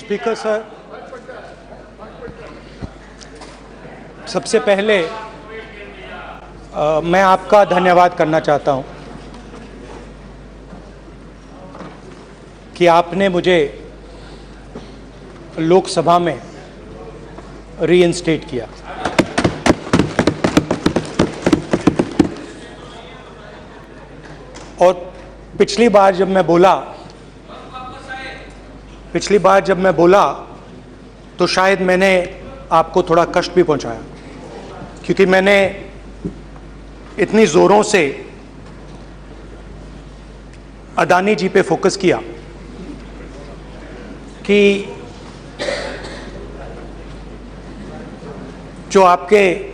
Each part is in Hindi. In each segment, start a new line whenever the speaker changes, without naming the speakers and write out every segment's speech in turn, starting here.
स्पीकर सर, सबसे पहले मैं आपका धन्यवाद करना चाहता हूं कि आपने मुझे लोकसभा में रीइंस्टेट किया। और पिछली बार जब मैं बोला तो शायद मैंने आपको थोड़ा कष्ट भी पहुंचाया, क्योंकि मैंने इतनी जोरों से अदानी जी पे फोकस किया कि जो आपके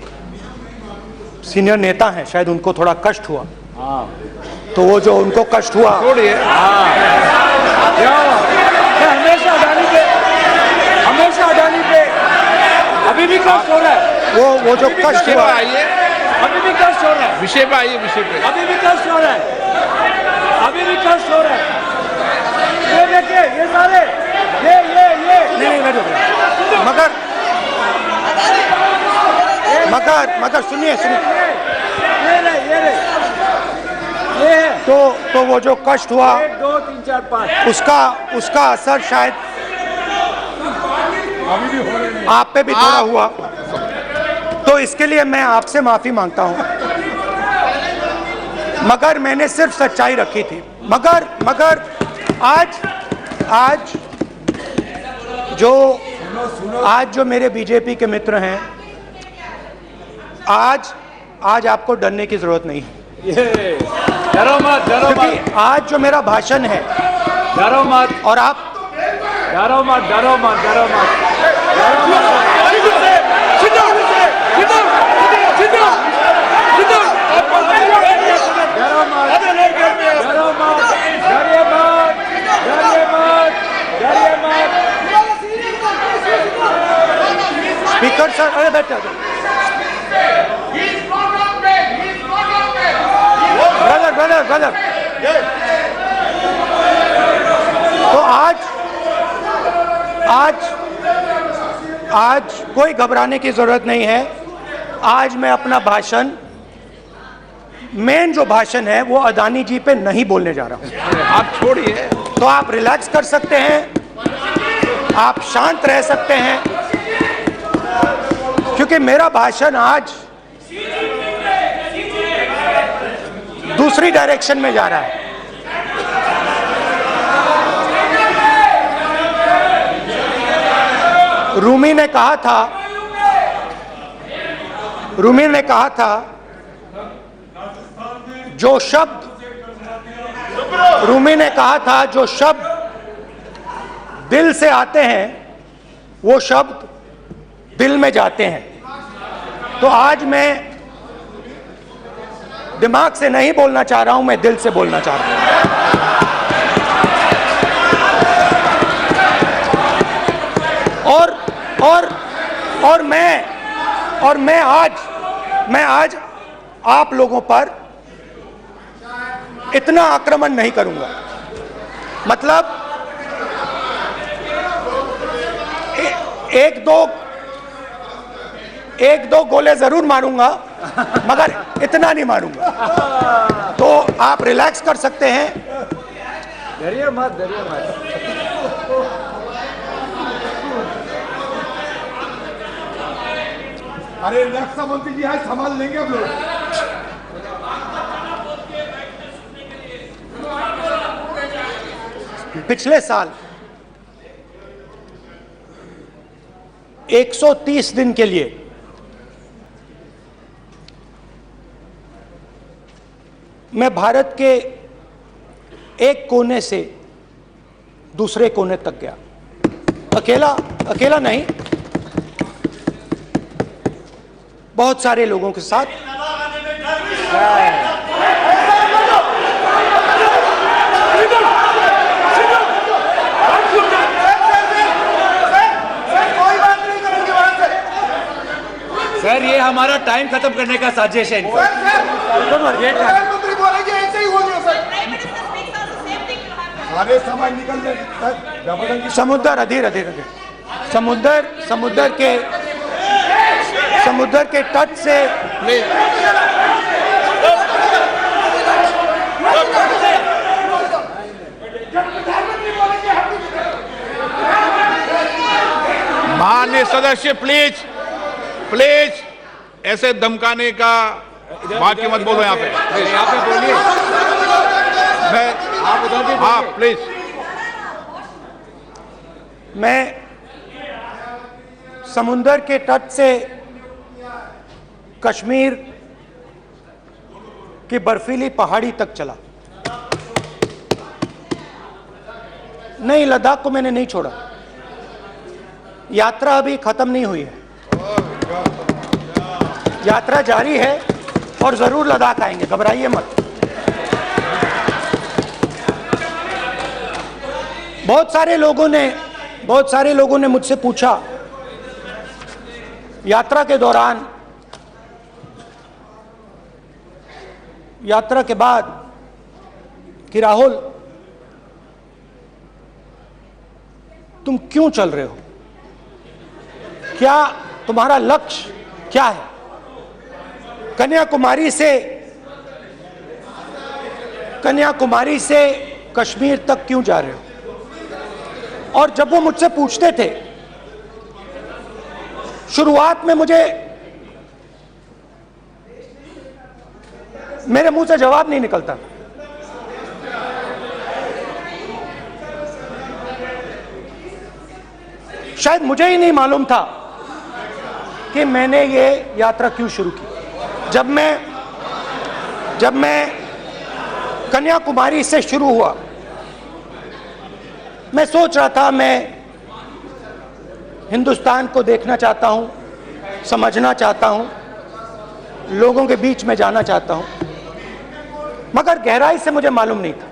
सीनियर नेता हैं शायद उनको थोड़ा कष्ट हुआ। तो वो जो उनको कष्ट हुआ,
हमेशा अडानी पे अभी भी कष्ट हो रहा है।
वो जो कष्ट हुआ,
अभी भी कष्ट हो रहा है।
विषय पे आइए, विषय पे।
अभी भी कष्ट हो रहा है, अभी भी कष्ट हो रहा है। ये देखिए, ये सारे
नहीं मगर सुनिए तो वो जो कष्ट हुआ
1 2 3 4 5
उसका असर शायद आप पे भी थोड़ा हुआ। तो इसके लिए मैं आपसे माफी मांगता हूं, मगर मैंने सिर्फ सच्चाई रखी थी। मगर आज जो मेरे बीजेपी के मित्र हैं, आज आपको डरने की जरूरत नहीं है।
डरो मत,
क्योंकि आज जो मेरा भाषण है,
डरो मत,
और आप
डरो मत।
स्पीकर सर, अरे बैठे ब्रदर। तो आज कोई घबराने की जरूरत नहीं है। आज मैं अपना भाषण, मेन जो भाषण है वो अदानी जी पे नहीं बोलने जा रहा हूं।
आप छोड़िए,
तो आप रिलैक्स कर सकते हैं, आप शांत रह सकते हैं, क्योंकि मेरा भाषण आज दूसरी डायरेक्शन में जा रहा है। रूमी ने कहा था जो शब्द दिल से आते हैं वो शब्द दिल में जाते हैं। तो आज मैं दिमाग से नहीं बोलना चाह रहा हूं, मैं दिल से बोलना चाह रहा हूं। और मैं आज आप लोगों पर इतना आक्रमण नहीं करूंगा। मतलब एक दो गोले जरूर मारूंगा, मगर इतना नहीं मारूंगा। तो आप रिलैक्स कर सकते हैं।
डरिए मत।
अरे रक्षा मंत्री जी आज संभाल लेंगे हम लोग।
पिछले साल 130 दिन के लिए मैं भारत के एक कोने से दूसरे कोने तक गया, अकेला नहीं, बहुत सारे लोगों के साथ।
सर, ये हमारा टाइम खत्म करने का साजिश है।
प्रधानमंत्री बोलेंगे ऐसे ही हो गया सर। सारे समय निकलने तक जबरदस्ती
समुद्र अधीर अधीर अधीर समुद्र के तट से
माननीय सदस्य प्लीज प्लीज ऐसे धमकाने का वाक्य मत बोलो यहाँ पे प्लीज।
यहाँ पे बोलिए,
मैं
आप उधर भी
हाँ
बोलिए।
प्लीज।
मैं समुद्र के तट से कश्मीर की बर्फीली पहाड़ी तक चला। नहीं, लद्दाख को मैंने नहीं छोड़ा। यात्रा अभी खत्म नहीं हुई है, यात्रा जारी है और जरूर लद्दाख आएंगे, घबराइए मत। बहुत सारे लोगों ने मुझसे पूछा यात्रा के दौरान, यात्रा के बाद कि राहुल तुम क्यों चल रहे हो, क्या तुम्हारा लक्ष्य क्या है, कन्याकुमारी से कश्मीर तक क्यों जा रहे हो। और जब वो मुझसे पूछते थे, शुरुआत में मेरे मुंह से जवाब नहीं निकलता। शायद मुझे ही नहीं मालूम था कि मैंने ये यात्रा क्यों शुरू की। जब मैं कन्याकुमारी से शुरू हुआ, मैं सोच रहा था मैं हिंदुस्तान को देखना चाहता हूं, समझना चाहता हूं, लोगों के बीच में जाना चाहता हूं, मगर गहराई से मुझे मालूम नहीं था।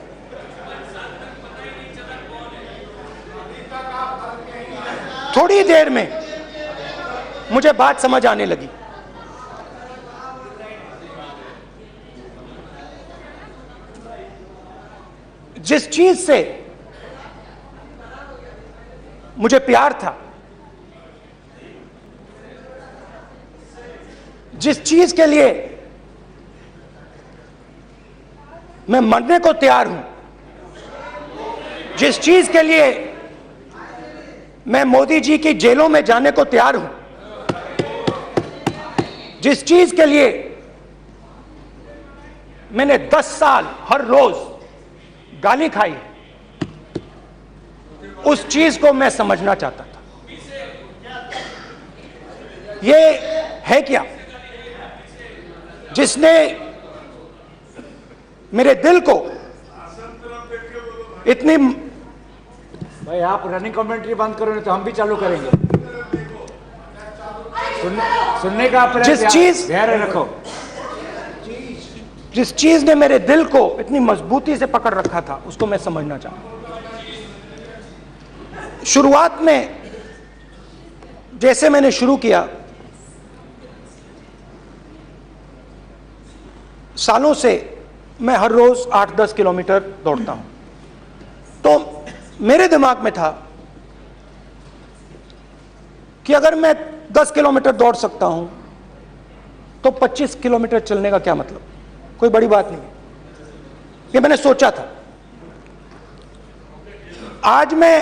थोड़ी देर में मुझे बात समझ आने लगी। जिस चीज से मुझे प्यार था, जिस चीज के लिए मैं मरने को तैयार हूं, जिस चीज के लिए मैं मोदी जी की जेलों में जाने को तैयार हूं, जिस चीज के लिए मैंने 10 साल हर रोज गाली खाई, उस चीज को मैं समझना चाहता था। ये है क्या जिसने मेरे दिल को इतनी।
भाई आप रनिंग कमेंट्री बंद करो, नहीं तो हम भी चालू करेंगे। सुनने का
जिस चीज
धैर्य रखो।
जिस चीज ने मेरे दिल को इतनी मजबूती से पकड़ रखा था, उसको मैं समझना चाहता। शुरुआत में जैसे मैंने शुरू किया, सालों से मैं हर रोज 8-10 किलोमीटर दौड़ता हूं, तो मेरे दिमाग में था कि अगर मैं 10 किलोमीटर दौड़ सकता हूं तो 25 किलोमीटर चलने का क्या मतलब, कोई बड़ी बात नहीं। ये मैंने सोचा था। आज मैं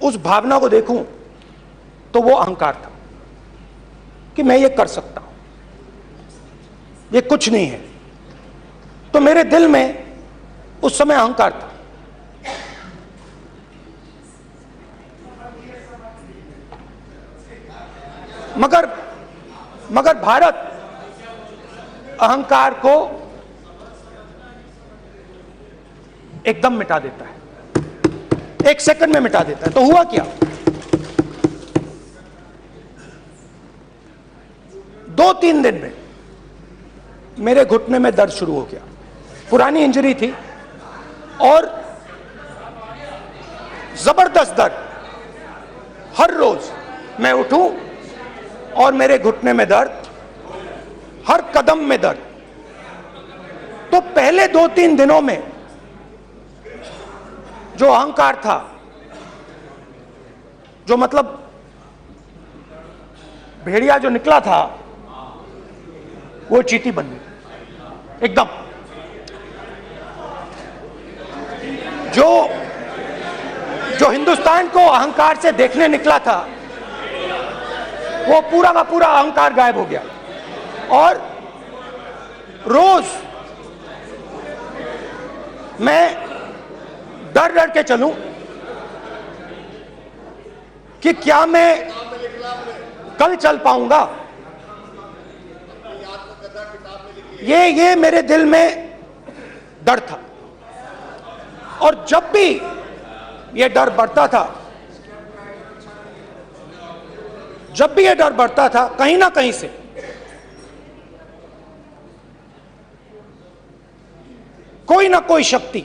उस भावना को देखूं तो वो अहंकार था कि मैं ये कर सकता हूं, ये कुछ नहीं है। तो मेरे दिल में उस समय अहंकार था। मगर भारत अहंकार को एकदम मिटा देता है, 1 सेकंड में मिटा देता है। तो हुआ क्या, 2-3 दिन में मेरे घुटने में दर्द शुरू हो गया। पुरानी इंजरी थी और जबरदस्त दर्द। हर रोज मैं उठूं और मेरे घुटने में दर्द, हर कदम में दर्द। तो पहले 2-3 दिनों में जो अहंकार था, जो मतलब भेड़िया जो निकला था, वो चींटी बन गई एकदम। जो हिंदुस्तान को अहंकार से देखने निकला था, वो पूरा का पूरा अहंकार गायब हो गया। और रोज मैं डर डर के चलूं कि क्या मैं कल चल पाऊंगा। ये मेरे दिल में डर था। और जब भी ये डर बढ़ता था, कहीं ना कहीं से कोई ना कोई शक्ति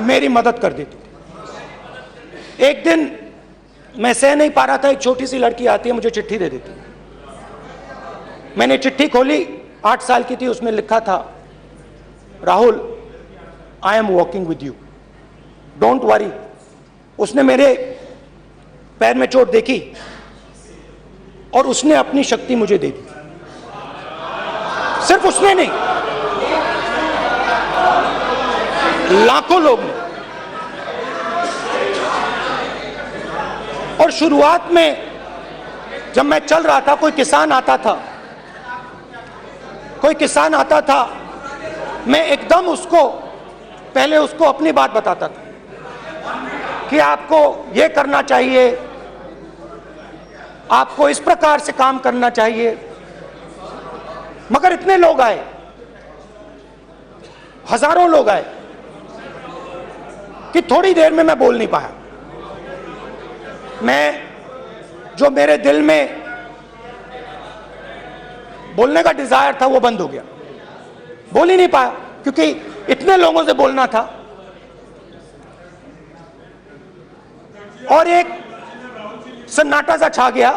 मेरी मदद कर देती थी। एक दिन मैं सह नहीं पा रहा था, एक छोटी सी लड़की आती है, मुझे चिट्ठी दे देती। मैंने चिट्ठी खोली, 8 साल की थी, उसमें लिखा था, Rahul, I am walking with you, don't worry. उसने मेरे पैर में चोट देखी और उसने अपनी शक्ति मुझे दे दी। सिर्फ उसने नहीं, लाखों लोग ने। और शुरुआत में जब मैं चल रहा था, कोई किसान आता था, मैं एकदम पहले उसको अपनी बात बताता था कि आपको ये करना चाहिए, आपको इस प्रकार से काम करना चाहिए। मगर इतने लोग आए, हजारों लोग आए, कि थोड़ी देर में मैं बोल नहीं पाया। जो मेरे दिल में बोलने का डिजायर था, वो बंद हो गया। बोल ही नहीं पाया, क्योंकि इतने लोगों से बोलना था। और एक सन्नाटा सा छा गया,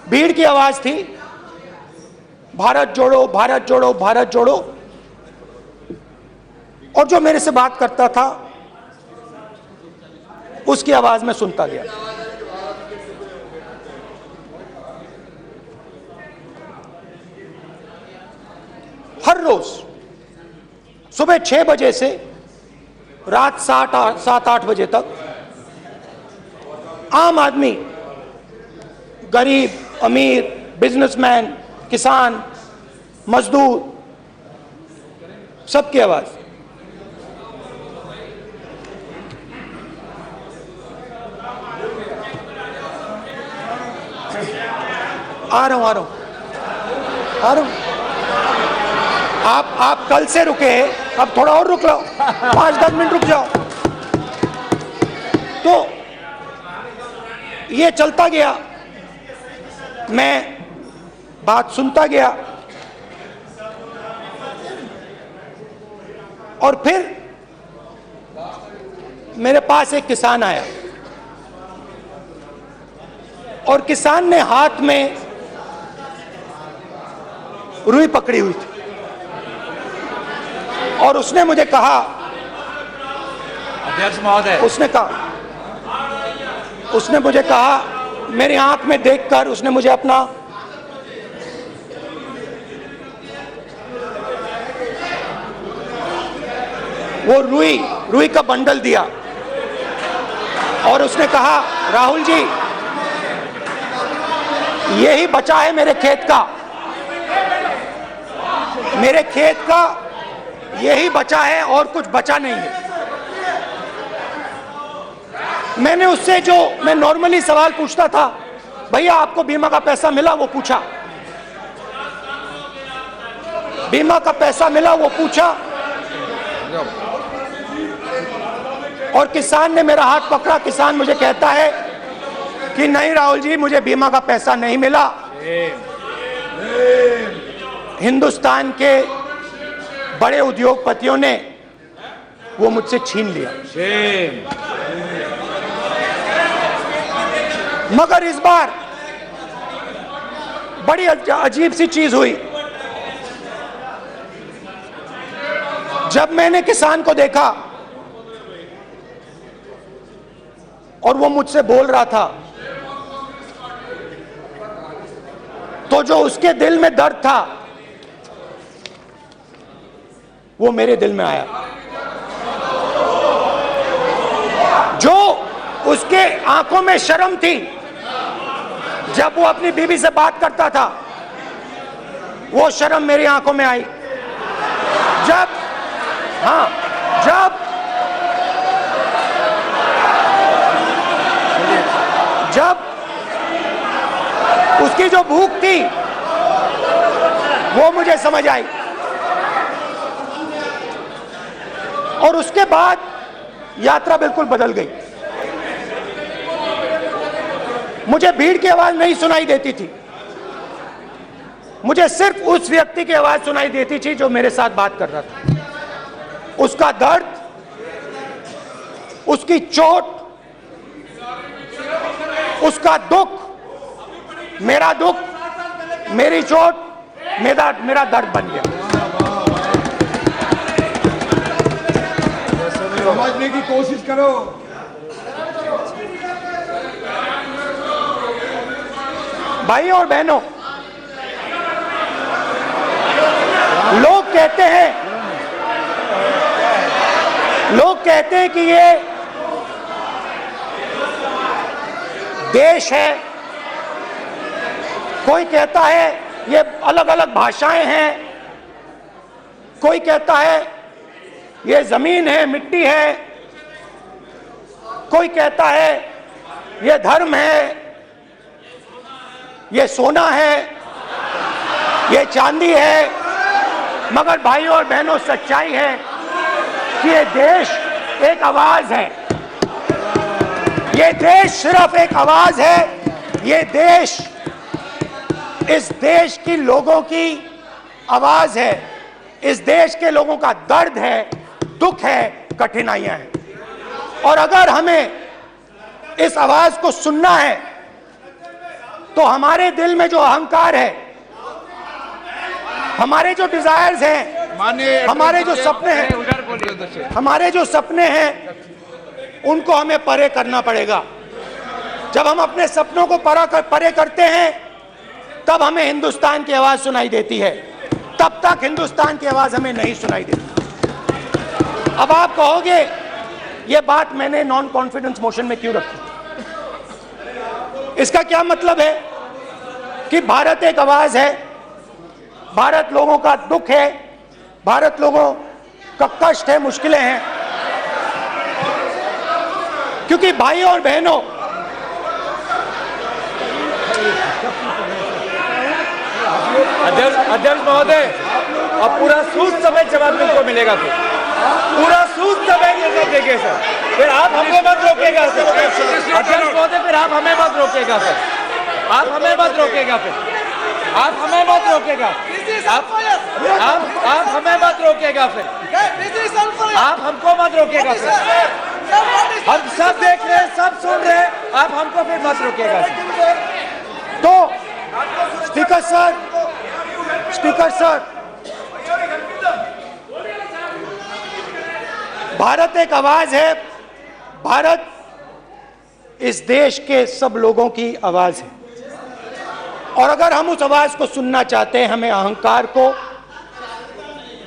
भीड़ की आवाज थी, भारत जोड़ो, भारत जोड़ो, भारत जोड़ो। और जो मेरे से बात करता था, उसकी आवाज में सुनता गया। हर रोज सुबह 6 बजे से रात 7-8 बजे तक आम आदमी, गरीब, अमीर, बिजनेसमैन, किसान, मजदूर, सबकी आवाज। आ रहा हूं। आप कल से रुके, अब थोड़ा और रुक लो, 5-10 मिनट रुक जाओ। तो ये चलता गया, मैं बात सुनता गया। और फिर मेरे पास एक किसान आया, और किसान ने हाथ में रुई पकड़ी हुई थी, और उसने मुझे कहा,
अध्यक्ष महोदय,
उसने मुझे कहा, मेरी आंख में देखकर उसने मुझे अपना वो रुई का बंडल दिया, और उसने कहा, राहुल जी, यही बचा है मेरे खेत का, यही बचा है, और कुछ बचा नहीं है। मैंने उससे, जो मैं नॉर्मली सवाल पूछता था, भैया आपको बीमा का पैसा मिला, वो पूछा, बीमा का पैसा मिला, वो पूछा। और किसान ने मेरा हाथ पकड़ा। किसान मुझे कहता है कि नहीं राहुल जी, मुझे बीमा का पैसा नहीं मिला, हिंदुस्तान के बड़े उद्योगपतियों ने वो मुझसे छीन लिया। मगर इस बार बड़ी अजीब सी चीज हुई। जब मैंने किसान को देखा और वो मुझसे बोल रहा था, तो जो उसके दिल में दर्द था वो मेरे दिल में आया। जो उसके आंखों में शर्म थी जब वो अपनी बीवी से बात करता था, वो शर्म मेरी आंखों में आई। जब उसकी जो भूख थी वो मुझे समझ आई। और उसके बाद यात्रा बिल्कुल बदल गई। मुझे भीड़ की आवाज नहीं सुनाई देती थी, मुझे सिर्फ उस व्यक्ति की आवाज सुनाई देती थी जो मेरे साथ बात कर रहा था। उसका दर्द, उसकी चोट, उसका दुख, मेरा दुख, मेरी चोट, मेरा दर्द बन गया।
समझने की कोशिश करो।
भाई और बहनों, लोग कहते हैं कि ये देश है, कोई कहता है ये अलग अलग भाषाएं हैं, कोई कहता है ये जमीन है, मिट्टी है, कोई कहता है ये धर्म है, ये सोना है, ये चांदी है। मगर भाइयों और बहनों, सच्चाई है कि ये देश एक आवाज है। ये देश सिर्फ एक आवाज है। ये देश, इस देश की लोगों की आवाज है। इस देश के लोगों का दर्द है, दुख है, कठिनाइयां हैं। और अगर हमें इस आवाज को सुनना है तो हमारे दिल में जो अहंकार है, हमारे जो डिजायर्स हैं, हमारे जो सपने हैं, उनको हमें परे करना पड़ेगा। जब हम अपने सपनों को परे करते हैं तब हमें हिंदुस्तान की आवाज सुनाई देती है, तब तक हिंदुस्तान की आवाज हमें नहीं सुनाई देती। अब आप कहोगे ये बात मैंने नॉन कॉन्फिडेंस मोशन में क्यों रखी? इसका क्या मतलब है कि भारत एक आवाज है, भारत लोगों का दुख है, भारत लोगों का कष्ट है, मुश्किलें हैं। क्योंकि भाइयों और बहनों,
अध्यक्ष महोदय, अब पूरा सूद समेत जवाब तुमको मिलेगा, फिर पूरा सूद समेत ये सब देंगे सर। फिर आप हमको मत रोकेगा सर। अध्यक्ष महोदय, फिर आप हमें मत रोकेगा सर। आप हमें मत रोकेगा, फिर आप हमें मत रोकेगा। आप हमें मत रोकेगा, फिर आप हमको मत रोकेगा सर। हम सब देख रहे हैं, सब सुन रहे हैं, आप हमको फिर मत रोकेगा सर।
तो स्पीकर सर, भारत एक आवाज है। भारत इस देश के सब लोगों की आवाज है। और अगर हम उस आवाज को सुनना चाहते हैं, हमें अहंकार को,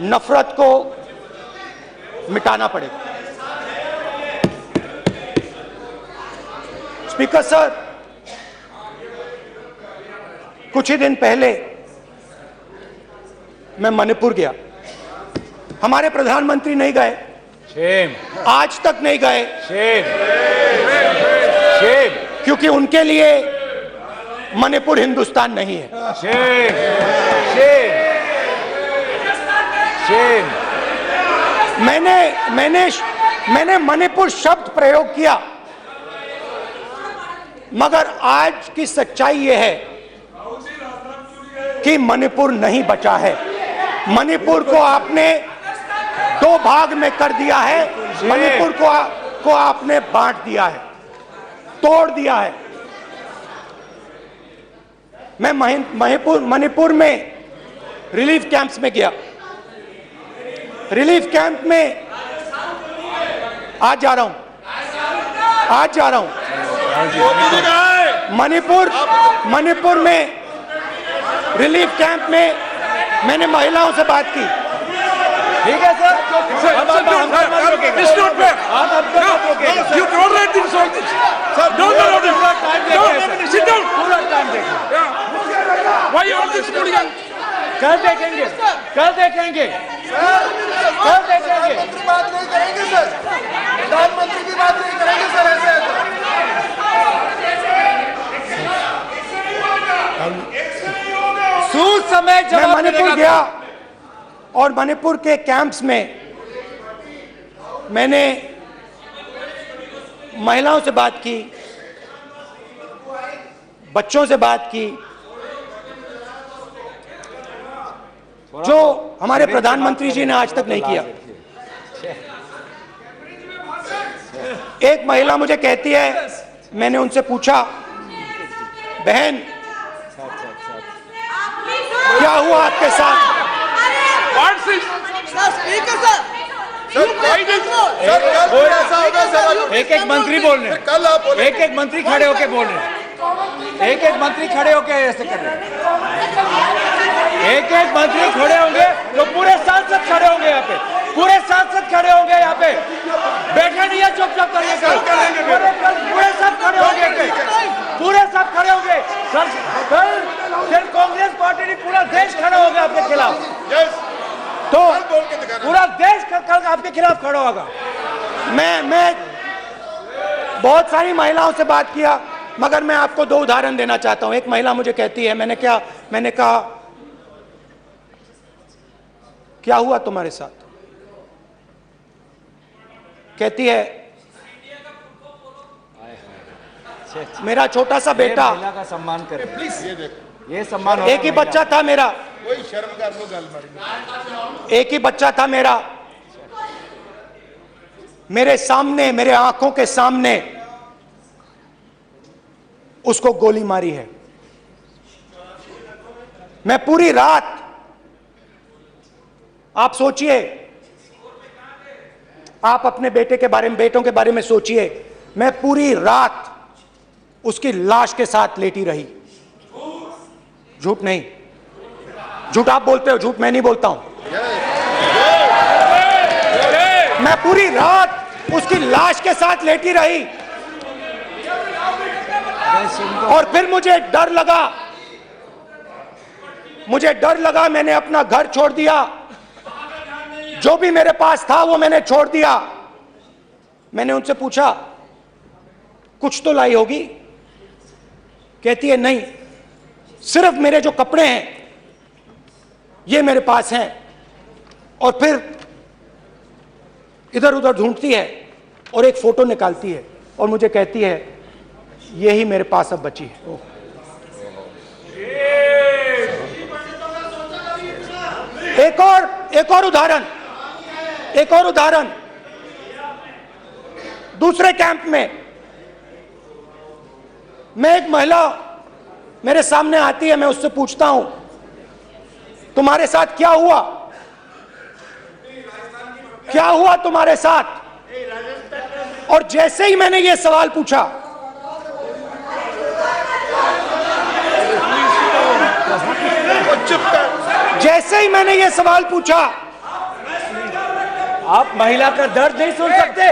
नफरत को मिटाना पड़ेगा। स्पीकर सर, कुछ ही दिन पहले मैं मणिपुर गया। हमारे प्रधानमंत्री नहीं गए, आज तक नहीं गए, क्योंकि उनके लिए मणिपुर हिंदुस्तान नहीं है। मैंने मणिपुर शब्द प्रयोग किया, मगर आज की सच्चाई यह है कि मणिपुर नहीं बचा है। मणिपुर को आपने दो भाग में कर दिया है। मणिपुर को आपने बांट दिया है, तोड़ दिया है। मैं मणिपुर में रिलीफ कैंप्स में गया। रिलीफ कैंप में आज जा रहा हूं, मणिपुर में रिलीफ कैंप में मैंने महिलाओं से बात की।
ठीक है सर, अब आप हमको मत रोकिएगा।
It's not fair.
आप हमको मत रोकिएगा।
You don't let this all this. Sir, don't allow this.
पूरा टाइम
No,
देखिए,
sit down.
पूरा टाइम देखिए।
Yeah. Why you all this podium?
कल देखेंगे, कल देखेंगे, कल देखेंगे।
बात नहीं करेंगे सर, प्रधानमंत्री की बात नहीं करेंगे सर ऐसे।
सूद समय
मैं
जवाब
मणिपुर
मिलेगा।
गया और मणिपुर के कैंप्स में मैंने महिलाओं से बात की, बच्चों से बात की, जो हमारे प्रधानमंत्री जी ने आज तक नहीं किया। एक महिला मुझे कहती है, मैंने उनसे पूछा, बहन क्या हुआ आपके साथ?
What's this? Sir, why this?
Sir कल फिर ऐसा होगा सवाल।
एक एक मंत्री बोल रहे हैं,
कल आप बोले
एक एक मंत्री खड़े होके बोल रहे हैं, एक एक मंत्री खड़े होके ऐसे कर रहे हैं, एक एक मंत्री खड़े होंगे तो पूरे सांसद खड़े होंगे यहाँ पे, पूरे सांसद खड़े होंगे यहाँ पे। बैठे नहीं है, चुपचाप करिए। पूरे सब खड़े होंगे, पूरे सब खड़े होंगे सर। कल फिर कांग्रेस पार्टी ने पूरा देश खड़ा होगा आपके खिलाफ, तो पूरा देश कल आपके खिलाफ खड़ा होगा। मैं बहुत सारी महिलाओं से बात किया, मगर मैं आपको दो उदाहरण देना चाहता हूं। एक महिला मुझे कहती है, मैंने कहा क्या हुआ तुम्हारे साथ? कहती है, मेरा छोटा सा बेटा, महिला का सम्मान करें
प्लीज ये देखो,
ये सम्मान।
एक ही बच्चा था मेरा,
कोई शर्म कर लो गल मारी।
एक ही बच्चा था मेरा, मेरे सामने, मेरे आंखों के सामने उसको गोली मारी है। मैं पूरी रात, आप सोचिए, आप अपने बेटों के बारे में सोचिए, मैं पूरी रात उसकी लाश के साथ लेटी रही। झूठ नहीं, झूठ आप बोलते हो, झूठ मैं नहीं बोलता हूं। मैं पूरी रात उसकी लाश के साथ लेटी रही और फिर मुझे डर लगा, मैंने अपना घर छोड़ दिया, जो भी मेरे पास था वो मैंने छोड़ दिया। मैंने उनसे पूछा, कुछ तो लाई होगी? कहती है, नहीं, सिर्फ मेरे जो कपड़े हैं ये मेरे पास हैं। और फिर इधर उधर ढूंढती है और एक फोटो निकालती है और मुझे कहती है, यही मेरे पास अब बची है। एक और उदाहरण, दूसरे कैंप में मैं, एक महिला मेरे सामने आती है, मैं उससे पूछता हूं, तुम्हारे साथ क्या हुआ? क्या हुआ तुम्हारे साथ? और जैसे ही मैंने ये सवाल पूछा,
आप महिला का दर्द नहीं सुन सकते,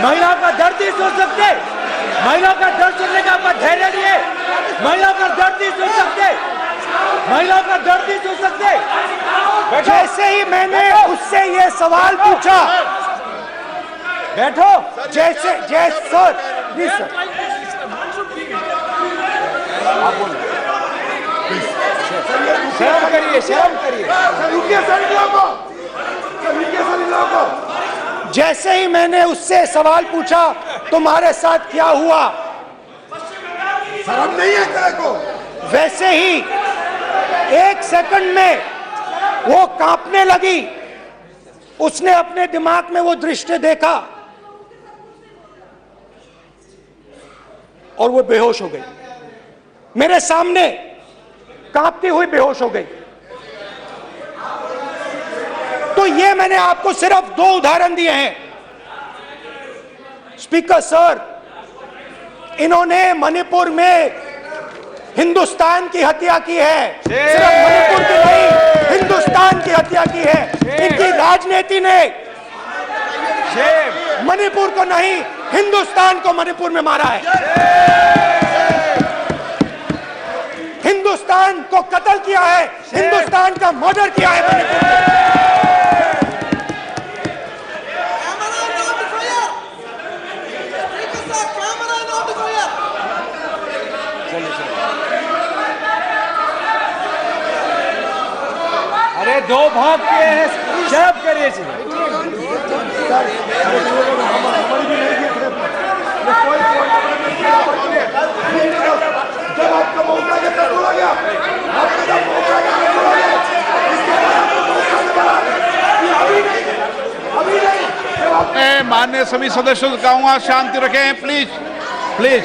महिला का दर्द नहीं सुन सकते, महिला का दर्द सुनने का आपका धैर्य नहीं है, महिला का दर्द नहीं सुन सकते, महिला का दर्द नहीं सुन सकते।
जैसे ही मैंने उससे ये सवाल पूछा,
बैठो,
सर प्लीज सर,
शर्म करिए, शर्म करिए।
जैसे ही मैंने उससे सवाल पूछा, तुम्हारे साथ क्या हुआ,
शर्म नहीं है तेरे को?
वैसे ही 1 सेकंड में वो कांपने लगी। उसने अपने दिमाग में वो दृश्य देखा और वो बेहोश हो गई, मेरे सामने कांपती हुई बेहोश हो गई। तो तो ये मैंने आपको सिर्फ 2 उदाहरण दिए हैं। स्पीकर सर, इन्होंने मणिपुर में हिंदुस्तान की हत्या की है, सिर्फ मणिपुर की नहीं, हिंदुस्तान की हत्या की है। इनकी राजनीति ने मणिपुर को नहीं, हिंदुस्तान को मणिपुर में मारा है। हिंदुस्तान को कत्ल किया है, हिंदुस्तान का मर्डर किया है मणिपुर में।
अरे 2 भाग के हैं, शर्म करिए जी।
जब आपका मौका जब तक बोला गया, आपका जब मौका यहाँ बोला गया, इसके बाद अभी नहीं।
माननीय सभी सदस्यों से कहूंगा शांति रखें, प्लीज प्लीज।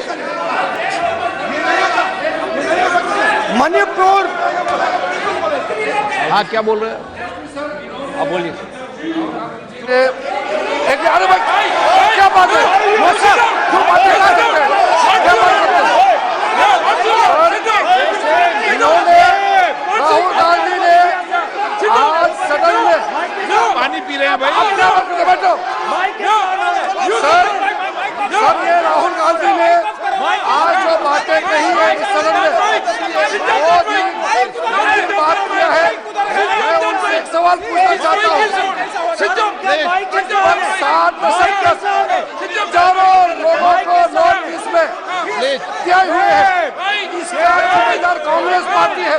मणिपुर,
हाँ क्या बोल रहे हैं आप बोलिए।
अरे भाई क्या बात है, जो बातें कर सकते हैं, क्या बात करते हैं? इन्होंने राहुल गांधी ने आज सदन में
पानी पी रहे हैं भाई।
अपना वक्त बैठो सर, ये राहुल गांधी ने आज जो बातें कही है इस सदन में, बहुत ही गंभीर बात किया है। मैं उनसे एक सवाल पूछना चाहता हूँ। 60 दशक तक हजारों लोगों को नॉर्थ ईस्ट में हत्या हुए हैं, इसका जिम्मेदार कांग्रेस पार्टी है।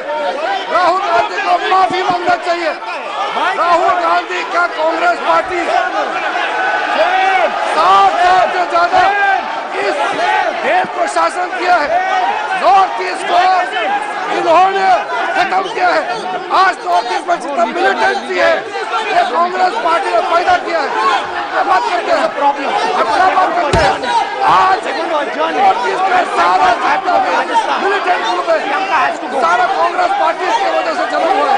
राहुल गांधी को माफी मांगना चाहिए। राहुल गांधी का कांग्रेस पार्टी 60 साल से ज्यादा इस देश को शासन किया है। नॉर्थ ईस्ट को इन्होंने खत्म किया है। आज नॉर्थ ईस्ट में जितना मिलिटेंसी है ये कांग्रेस पार्टी ने पैदा किया है। क्या बात करते हैं, क्या बात करते हैं? आज नॉर्थ ईस्ट में सारा मिलिटेंट ग्रुप है, सारा कांग्रेस पार्टी की वजह से चला हुआ है।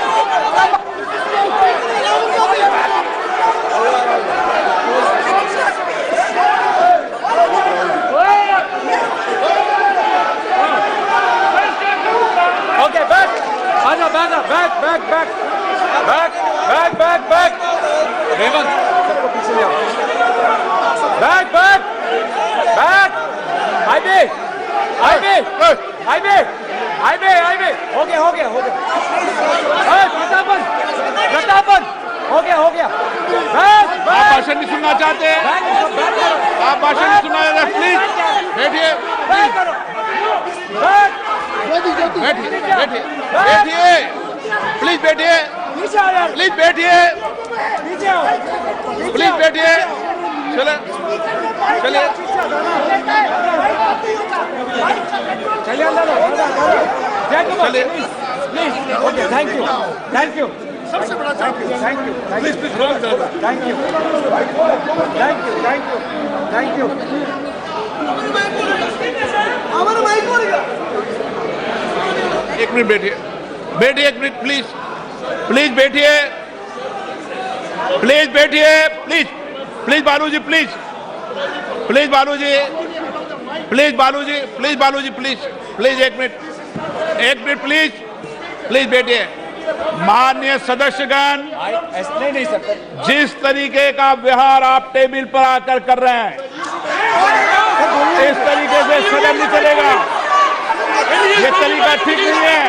Okay, back. आजा, back. रेवंत, सबको पीछे ले आओ। Back. हाईवे। हो गया। प्रतापन, हो गया।
आप भाषण नहीं सुनना चाहते हैं, आप भाषण नहीं सुनना चाहते, प्लीज बैठिए, प्लीज बैठिए, चलिए
ओके, थैंक यू।
सबसे बड़ा थैंक यू। हमारा माइक हो गया।
एक मिनट बैठिए, एक मिनट प्लीज बैठिए, प्लीज बालूजी, एक मिनट प्लीज बैठिए। माननीय सदस्यगण,
नहीं सर,
जिस तरीके का व्यवहार आप टेबल पर आकर कर रहे हैं, इस तरीके से सदन नहीं चलेगा। ये तरीका ठीक नहीं है।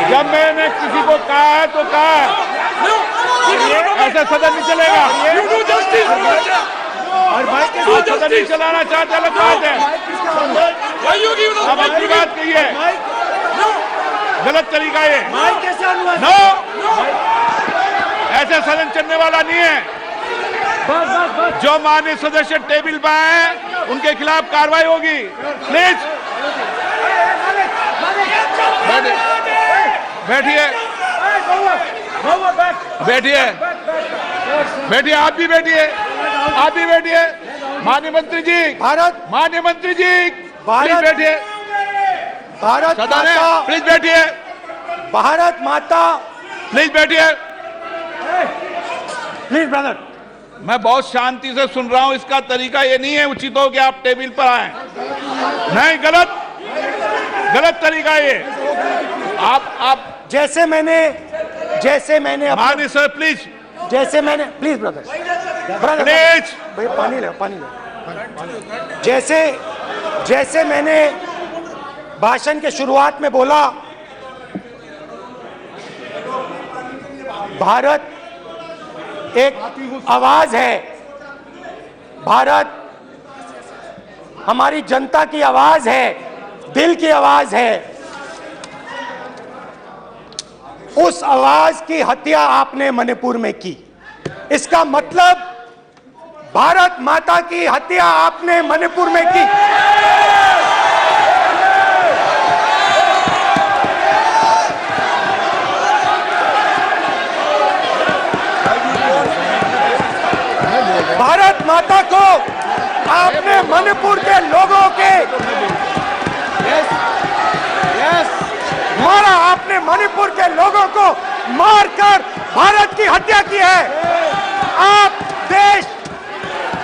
जब मैंने किसी को कहा है तो कहा है, ऐसा सदन नहीं चलेगा। आप सदन नहीं चलाना चाहते, अलग बात है। अब अपनी बात कहिए, गलत तरीका ये। नो, ऐसे सदन चलने वाला नहीं है। जो माननीय सदस्य टेबल पर हैं, उनके खिलाफ कार्रवाई होगी। प्लीज बैठिए, आप भी बैठिए। माननीय मंत्री जी, प्लीज बैठिए।
भारत माता,
प्लीज बैठिए।
भारत माता,
प्लीज बैठिए।
Please brother.
मैं बहुत शांति से सुन रहा हूं, इसका तरीका ये नहीं है उचित हो कि आप टेबल पर आए। नहीं, गलत तरीका ये। आप
जैसे मैंने
माननीय sir please,
please brother
please
भैया पानी ले। जैसे मैंने भाषण के शुरुआत में बोला, भारत एक आवाज है, भारत हमारी जनता की आवाज है, दिल की आवाज है। उस आवाज की हत्या आपने मणिपुर में की। इसका मतलब भारत माता की हत्या आपने मणिपुर में की। भारत माता को आपने मणिपुर के लोगों के मारा, आपने मणिपुर के लोगों को मारकर भारत की हत्या की है। आप देश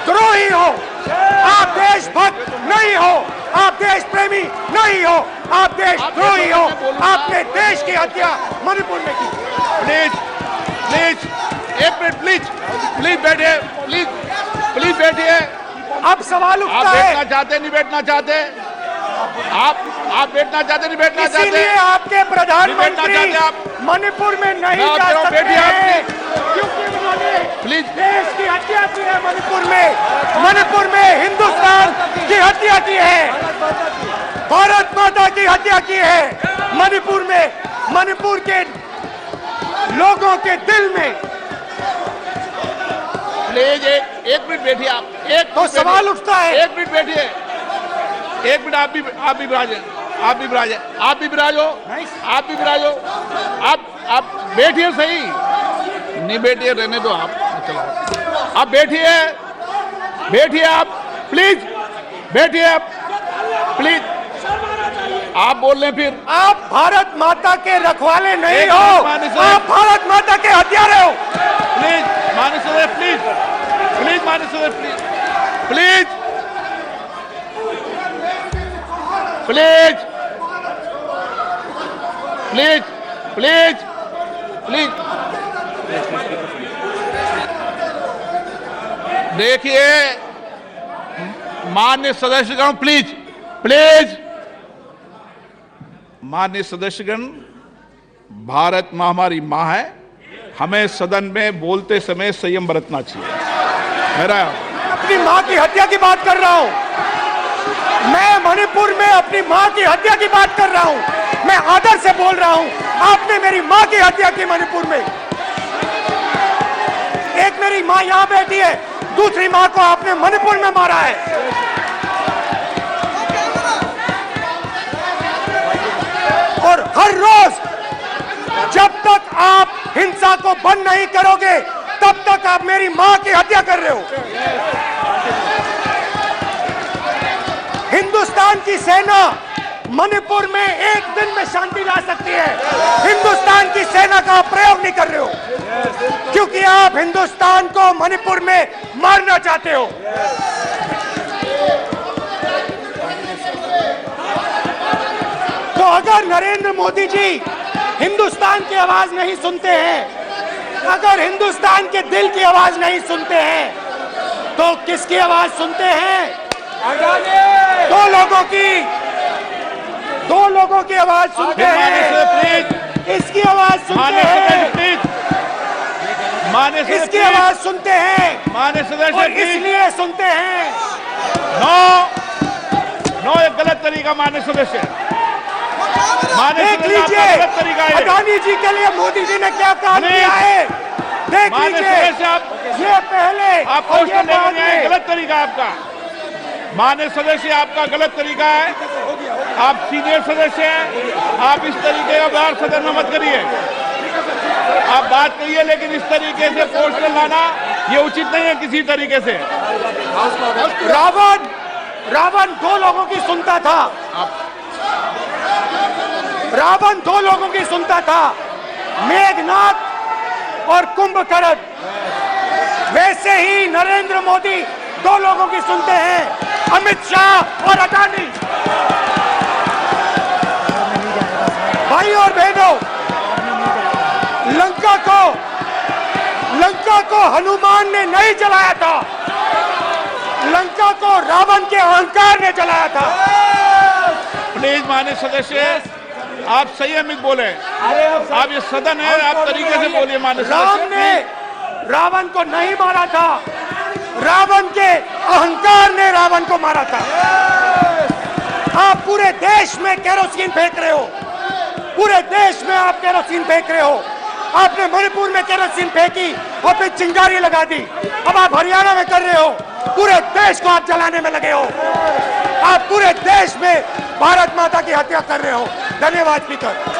द्रोही हो, आप देशभक्त नहीं हो, आप देश प्रेमी नहीं हो, आप देशद्रोही हो। आपने देश की हत्या मणिपुर में की।
प्लीज एक मिनट, प्लीज बैठिए, प्लीज बैठिए।
अब सवाल
आप
उठता है,
बैठना चाहते नहीं बैठना चाहते, आप बैठना चाहते नहीं बैठना चाहते,
इसीलिए आपके प्रधानमंत्री
आप
मणिपुर में नहीं
मैं
जा
आप
सकते
बैठिए,
हैं, क्योंकि उन्होंने
प्लीज
देश की हत्या की है। मणिपुर में हिंदुस्तान की हत्या की है, भारत माता की हत्या की है। मणिपुर के लोगों के दिल में।
प्लीज एक मिनट बैठिए आप,
तो सवाल उठता है,
एक मिनट बैठिए, एक मिनट। आप भी विराजे, आप भी विराजो, आप बैठिए सही, नहीं बैठिए रहने दो आप, चलो आप बैठिए आप, प्लीज बैठिए आप, प्लीज। आप बोल रहे हैं फिर
आप भारत माता के रखवाले नहीं हो, आप भारत माता के हत्यारे हो।
प्लीज माननीय सदस्य, प्लीज माननीय सदस्य, प्लीज देखिए माननीय सदस्यगण, प्लीज माननीय सदस्यगण, भारत माँ हमारी माँ है, हमें सदन में बोलते समय संयम बरतना चाहिए। मेरा
अपनी माँ की हत्या की बात कर रहा हूँ, मैं मणिपुर में अपनी माँ की हत्या की बात कर रहा हूँ, मैं आदर से बोल रहा हूँ। आपने मेरी माँ की हत्या की मणिपुर में। एक मेरी माँ यहाँ बैठी है, दूसरी माँ को आपने मणिपुर में मारा है। और हर रोज जब तक आप हिंसा को बंद नहीं करोगे, तब तक आप मेरी माँ की हत्या कर रहे हो। हिंदुस्तान की सेना मणिपुर में एक दिन में शांति ला सकती है, हिंदुस्तान की सेना का प्रयोग नहीं कर रहे हो, क्योंकि आप हिंदुस्तान को मणिपुर में मारना चाहते हो। तो अगर नरेंद्र मोदी जी हिंदुस्तान की आवाज नहीं सुनते हैं, अगर हिंदुस्तान के दिल की आवाज नहीं सुनते हैं, तो किसकी आवाज सुनते हैं? दो लोगों की आवाज सुनते हैं। इसकी आवाज सुनते हैं, इसकी आवाज सुनते हैं,
माननीय सदस्य,
और इसलिए सुनते हैं।
नो एक गलत तरीका माननीय सदस्य,
देख लीजिए अडानी जी के लिए मोदी जी ने क्या काम किया है, देख लीजिए। ये पहले
आप गलत तरीका आपका, माननीय सदस्य आपका गलत तरीका है, आप सीनियर सदस्य हैं, आप इस तरीके का बाहर सदन में मत करिए। आप बात करिए, लेकिन इस तरीके से पोस्टर लाना ये उचित नहीं है किसी तरीके से।
रावण दो लोगों की सुनता था, रावण दो लोगों की सुनता था, मेघनाथ और कुंभकर्ण। वैसे ही नरेंद्र मोदी दो लोगों की सुनते हैं, अमित शाह और अडानी। भाई और बहनों, लंका को हनुमान ने नहीं जलाया था, लंका को रावण के अहंकार ने जलाया था।
प्लीज माननीय सदस्य, आप संयमित बोले। आप ये सदन है, आप तरीके से बोलिए माननीय
राम
सदस्य।
ने रावण को नहीं मारा था, रावण के अहंकार ने रावण को मारा था। आप पूरे देश में केरोसिन फेंक रहे हो, पूरे देश में आप केरोसिन फेंक रहे हो। आपने मणिपुर में केरोसिन फेंकी और फिर चिंगारी लगा दी। अब आप हरियाणा में कर रहे हो, पूरे देश को आप जलाने में लगे हो। आप पूरे देश में भारत माता की हत्या कर रहे हो। धन्यवाद स्पीकर।